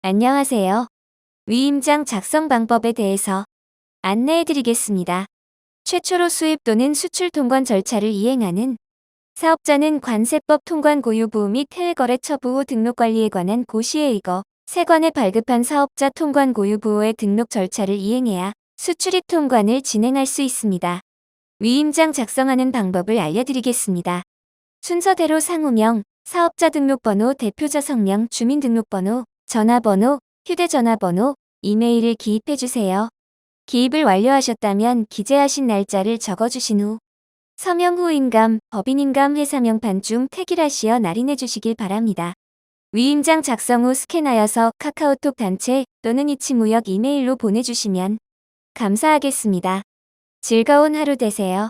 안녕하세요. 위임장 작성 방법에 대해서 안내해 드리겠습니다. 최초로 수입 또는 수출 통관 절차를 이행하는 사업자는 관세법 통관 고유부 및 해외거래 처부 후 등록관리에 관한 고시에 의거 세관에 발급한 사업자 통관 고유부호의 등록 절차를 이행해야 수출입 통관을 진행할 수 있습니다. 위임장 작성하는 방법을 알려드리겠습니다. 순서대로 상호명, 사업자 등록번호, 대표자 성명, 주민등록번호, 전화번호, 휴대전화번호, 이메일을 기입해주세요. 기입을 완료하셨다면 기재하신 날짜를 적어주신 후 서명 후 인감, 법인인감 회사명판 중 택일하시어 날인해주시길 바랍니다. 위임장 작성 후 스캔하여서 카카오톡 단체 또는 이치무역 이메일로 보내주시면 감사하겠습니다. 즐거운 하루 되세요.